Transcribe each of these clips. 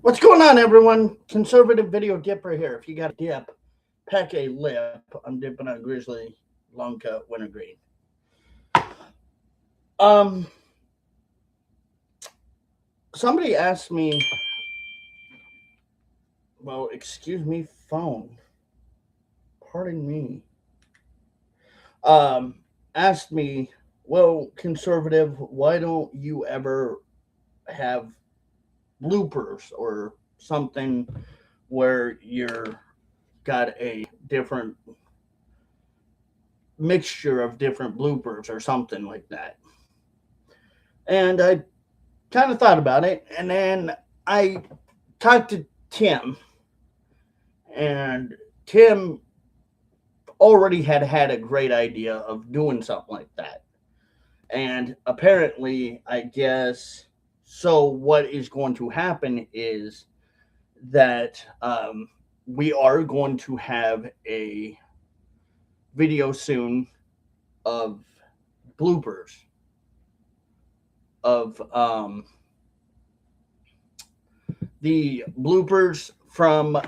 What's going on, everyone? Conservative Video Dipper here. If you got a dip, pack a lip. I'm dipping on Grizzly Long Cut Wintergreen. Um, Somebody asked me, well, excuse me, phone. Pardon me. Um, Asked me, well, conservative, why don't you ever have bloopers or something where you're got a different mixture of different bloopers or something like that? And I kind of thought about it, and then I talked to Tim, and Tim already had a great idea of doing something like that. And apparently, I guess so. What is going to happen is that we are going to have a video soon of bloopers of the bloopers from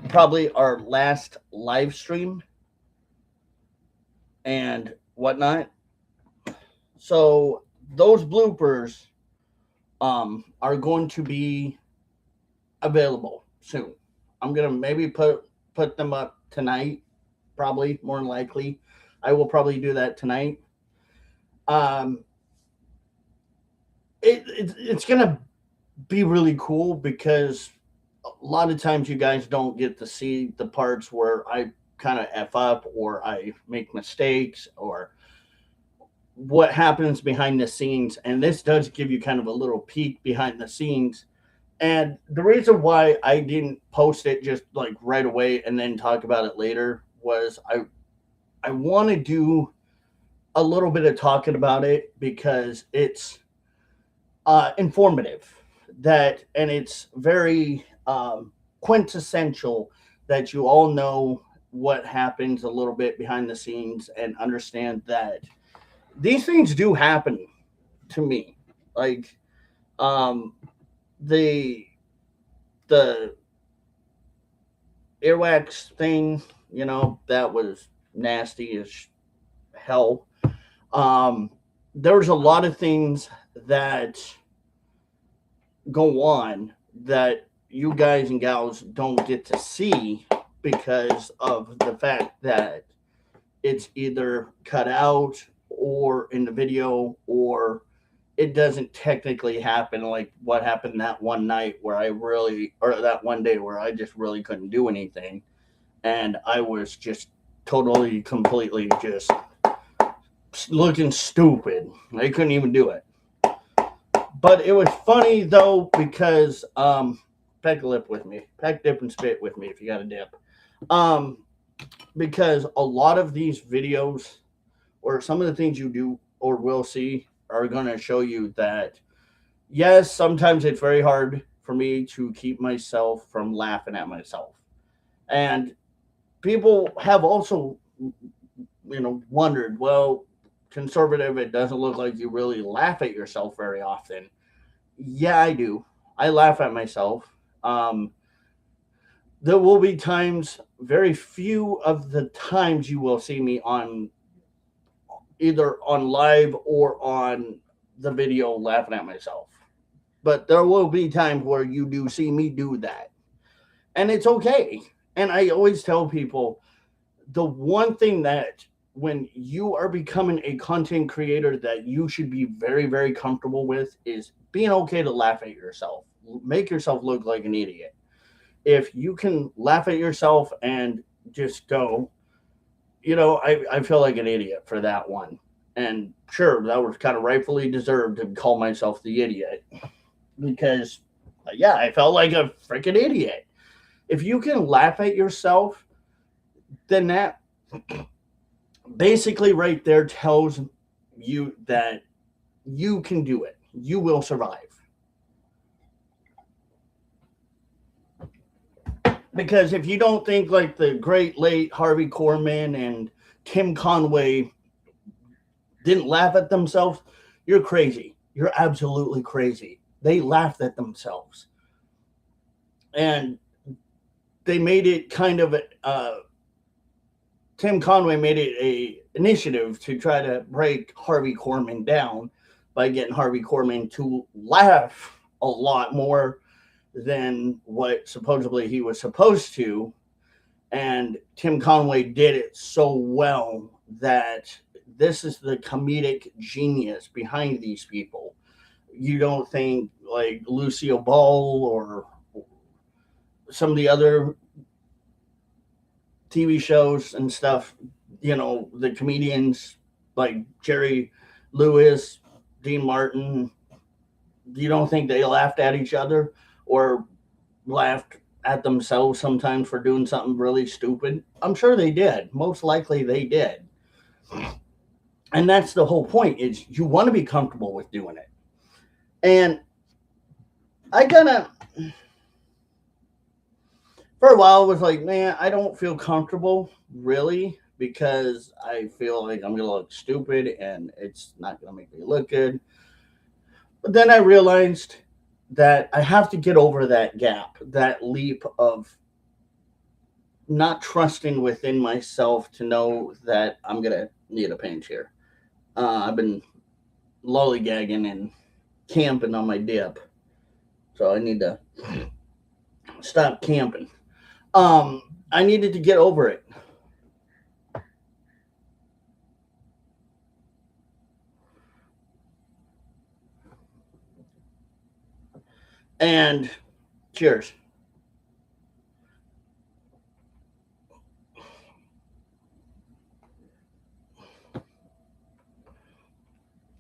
probably our last live stream and whatnot. So those bloopers are going to be available soon. I'm gonna maybe put them up tonight, probably more than likely. I will probably do that tonight. Um, it's gonna be really cool because a lot of times you guys don't get to see the parts where I kind of F up or I make mistakes or what happens behind the scenes. And this does give you kind of a little peek behind the scenes. And the reason why I didn't post it just like right away and then talk about it later was I want to do a little bit of talking about it because it's informative that and it's very quintessential that you all know what happens a little bit behind the scenes and understand that these things do happen to me. Like um, the the earwax thing, that was nasty as hell. Um, there's a lot of things that go on that you guys and gals don't get to see because of the fact that it's either cut out or in the video or it doesn't technically happen like what happened that one night where I really or that one day where I just really couldn't do anything and I was just totally completely just looking stupid. I couldn't even do it. But it was funny though because pack a lip with me, pack dip and spit with me if you got a dip. Um, because a lot of these videos or some of the things you do or will see are going to show you that yes, sometimes it's very hard for me to keep myself from laughing at myself. And people have also wondered, well, conservative, it doesn't look like you really laugh at yourself very often. Yeah, I do. I laugh at myself. There will be times, very few of the times you will see me on either on live or on the video laughing at myself. But there will be times where you do see me do that. And it's okay. And I always tell people the one thing that when you are becoming a content creator that you should be very, very comfortable with is being okay to laugh at yourself. Make yourself look like an idiot. If you can laugh at yourself and just go, I feel like an idiot for that one. And sure, that was kind of rightfully deserved to call myself the idiot because, yeah, I felt like a freaking idiot. If you can laugh at yourself, then that basically right there tells you that you can do it. You will survive. Because if you don't think like the great late Harvey Korman and Tim Conway didn't laugh at themselves, you're crazy. You're absolutely crazy. They laughed at themselves. And they made it kind of Tim Conway made it a initiative to try to break Harvey Korman down by getting Harvey Korman to laugh a lot more than what supposedly he was supposed to. And Tim Conway did it so well that this is the comedic genius behind these people. You don't think like Lucille Ball or some of the other TV shows and stuff, the comedians like Jerry Lewis, Dean Martin, you don't think they laughed at each other or laughed at themselves sometimes for doing something really stupid? I'm sure they did. Most likely they did. And that's the whole point is you want to be comfortable with doing it. And I kind of for a while was like, man, I don't feel comfortable really because I feel like I'm gonna look stupid and it's not gonna make me look good. But then I realized that I have to get over that gap, that leap of not trusting within myself to know that I'm gonna need a pinch here. I've been lollygagging and camping on my dip, so I need to stop camping. I needed to get over it. And cheers.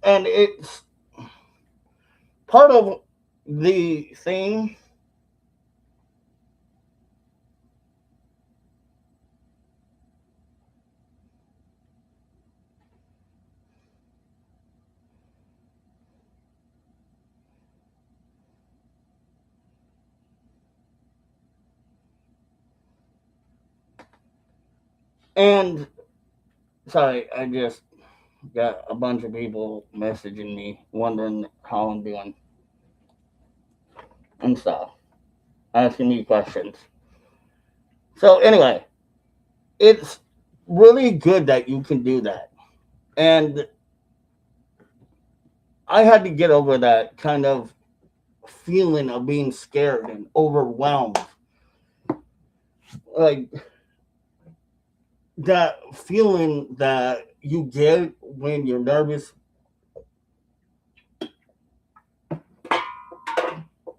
And it's part of the thing. And sorry, I just got a bunch of people messaging me wondering how I'm doing and stuff, asking me questions. So anyway, it's really good that you can do that. And I had to get over that kind of feeling of being scared and overwhelmed. Like that feeling that you get when you're nervous.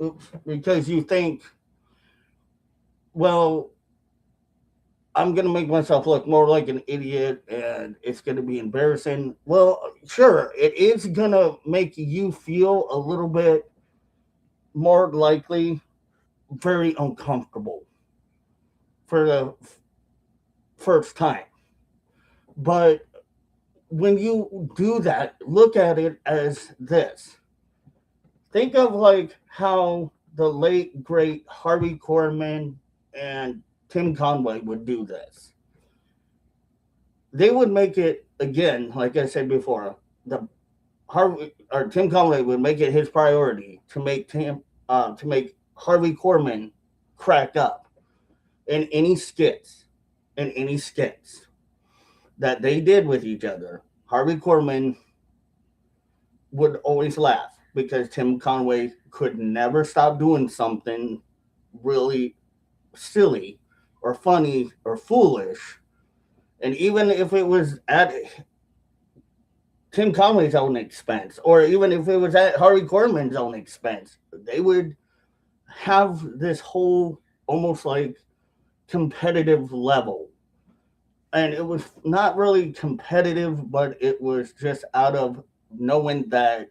Oops, because you think, well, I'm going to make myself look more like an idiot and it's going to be embarrassing. Well, sure, it is going to make you feel a little bit more likely very uncomfortable for the first time. But when you do that, look at it as this. Think of like how the late great Harvey Korman and Tim Conway would do this. They would make it again, like I said before, the Harvey or Tim Conway would make it his priority to make Harvey Korman crack up in any skits that they did with each other. Harvey Korman would always laugh because Tim Conway could never stop doing something really silly or funny or foolish. And even if it was at Tim Conway's own expense, or even if it was at Harvey Korman's own expense, they would have this whole almost like competitive level. And it was not really competitive, but it was just out of knowing that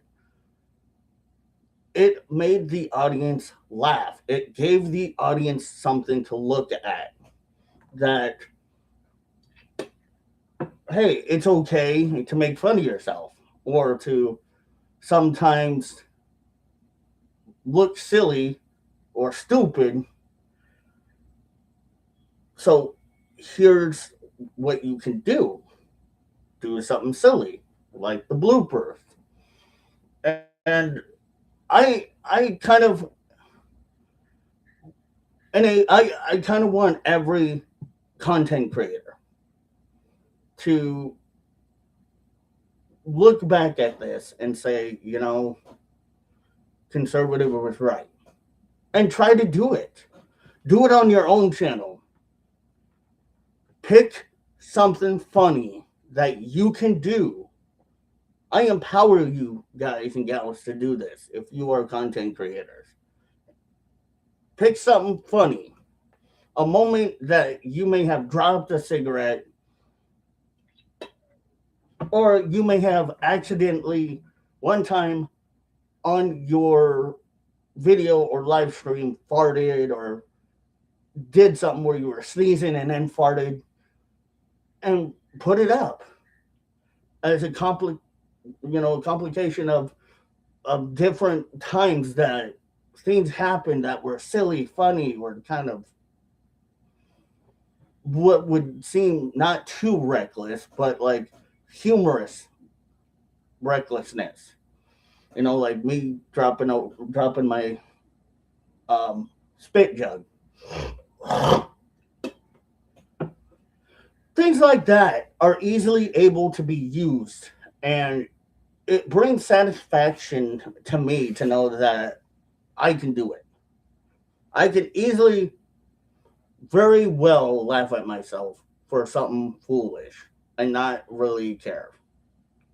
it made the audience laugh. It gave the audience something to look at that, hey, it's okay to make fun of yourself or to sometimes look silly or stupid. So here's what you can do something silly like the bloopers. And I kind of And I kind of want every content creator to look back at this and say, conservative was right, and try to do it. Do it on your own channel. Pick something funny that you can do. I empower you guys and gals to do this if you are content creators. Pick something funny. A moment that you may have dropped a cigarette, or you may have accidentally one time on your video or live stream farted, or did something where you were sneezing and then farted, and put it up as a complication of different times that things happened that were silly, funny, or kind of what would seem not too reckless, but like humorous recklessness. Like me dropping my spit jug. Things like that are easily able to be used, and it brings satisfaction to me to know that I can do it. I can easily, very well, laugh at myself for something foolish and not really care.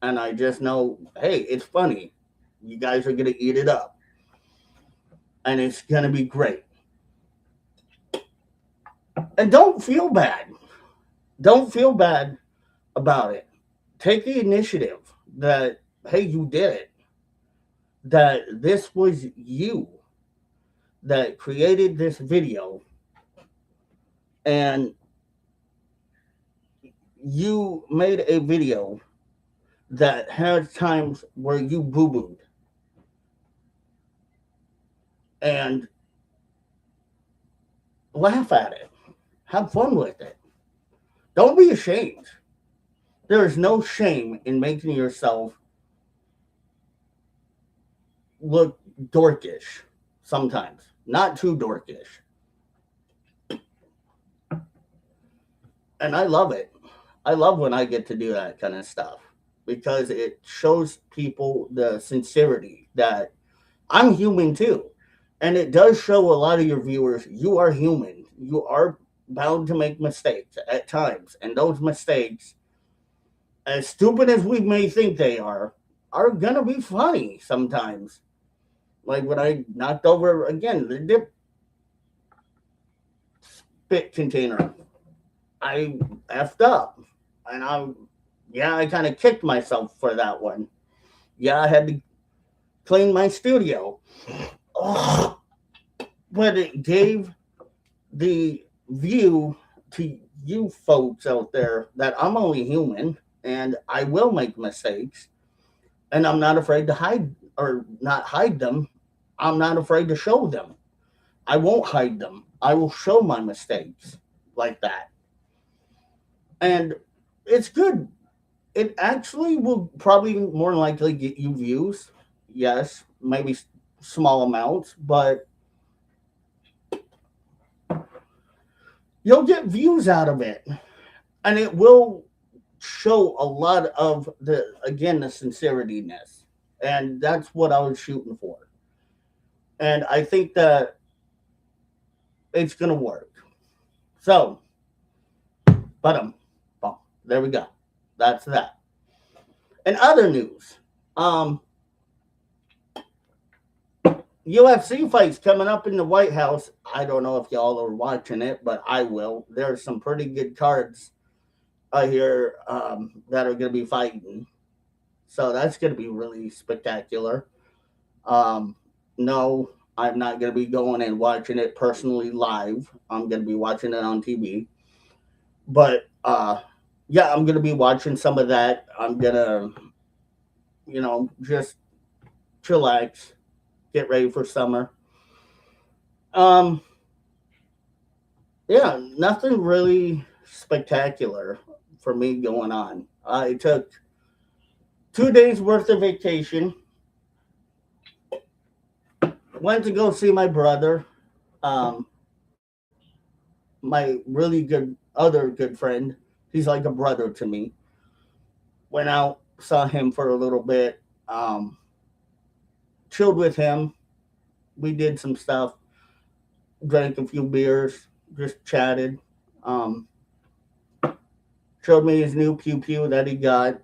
And I just know, hey, it's funny. You guys are going to eat it up, and it's going to be great. And don't feel bad. Don't feel bad about it. Take the initiative that, hey, you did it. That this was you that created this video, and you made a video that has times where you boo booed, and laugh at it. Have fun with it. Don't be ashamed. There is no shame in making yourself look dorkish sometimes. Not too dorkish. And I love it. I love when I get to do that kind of stuff because it shows people the sincerity that I'm human too. And it does show a lot of your viewers you are human. You are bound to make mistakes at times. And those mistakes, as stupid as we may think they are going to be funny sometimes. Like when I knocked over, again, the dip spit container. I effed up. And I kind of kicked myself for that one. Yeah, I had to clean my studio. Oh, but it gave the view to you folks out there that I'm only human and I will make mistakes, and I'm not afraid to hide, or not hide them. I'm not afraid to show them. I won't hide them. I will show my mistakes like that. And it's good. It actually will probably more likely get you views. Yes, maybe small amounts, but you'll get views out of it. And it will show a lot of the sincerityness. And that's what I was shooting for. And I think that it's going to work. So, but there we go. That's that. And other news, UFC fights coming up in the White House. I don't know if y'all are watching it, but I will. There's some pretty good cards here that are going to be fighting. So that's going to be really spectacular. No, I'm not going to be going and watching it personally live. I'm going to be watching it on TV. But yeah, I'm going to be watching some of that. I'm going to, just chillax, get ready for summer. Um, yeah, nothing really spectacular for me going on. I took 2 days worth of vacation. Went to go see my brother. Um, my really good friend, he's like a brother to me. Went out, saw him for a little bit, um, chilled with him. We did some stuff, drank a few beers, just chatted. Um, Showed me his new pew pew that he got,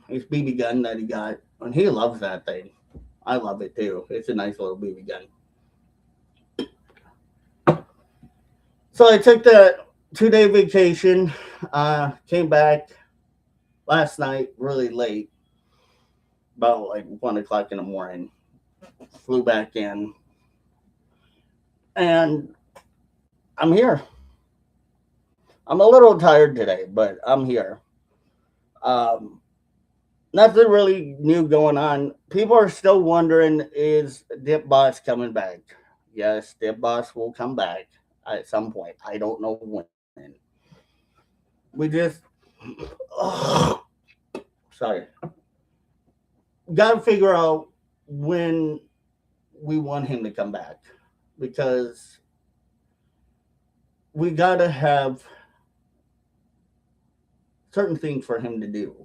his BB gun that he got, and he loves that thing. I love it too. It's a nice little BB gun. So I took the 2 day vacation. Came back last night really late, about like 1 o'clock in the morning. Flew back in, and I'm here. I'm a little tired today, but I'm here. Um, Nothing really new going on. People are still wondering, is Dip Boss coming back? Yes, Dip Boss will come back at some point. I don't know when. We just, sorry, got to figure out when we want him to come back, because we got to have certain things for him to do.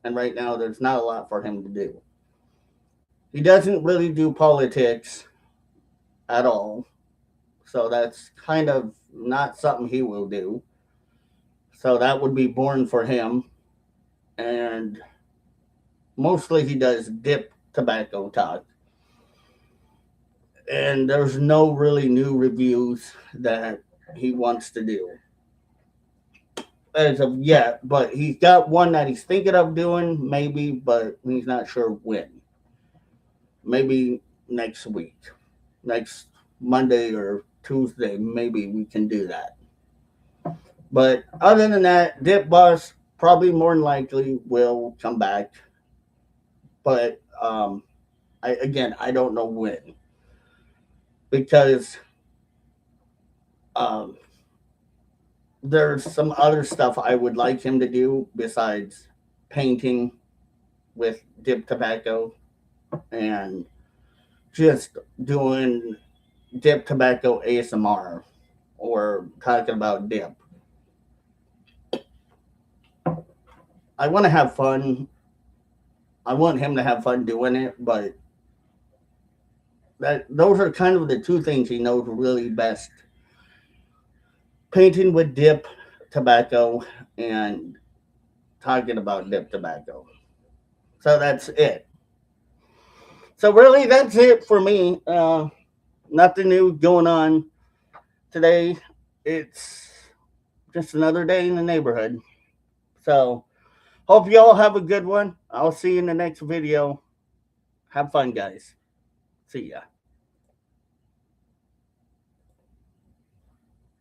And right now, there's not a lot for him to do. He doesn't really do politics at all. So that's kind of not something he will do. So that would be boring for him. And mostly he does dip tobacco talk. And there's no really new reviews that he wants to do as of yet. But he's got one that he's thinking of doing, maybe, but he's not sure when. Maybe next week, next Monday or Tuesday, maybe we can do that. But other than that, Dip Boss probably more than likely will come back. But I don't know when, because um, there's some other stuff I would like him to do besides painting with dip tobacco and just doing dip tobacco ASMR or talking about dip. I want to have fun. I want him to have fun doing it, but those are kind of the two things he knows really best: painting with dip tobacco and talking about dip tobacco. So that's it. So really, that's it for me. Nothing new going on today. It's just another day in the neighborhood. So hope you all have a good one. I'll see you in the next video. Have fun, guys. See ya.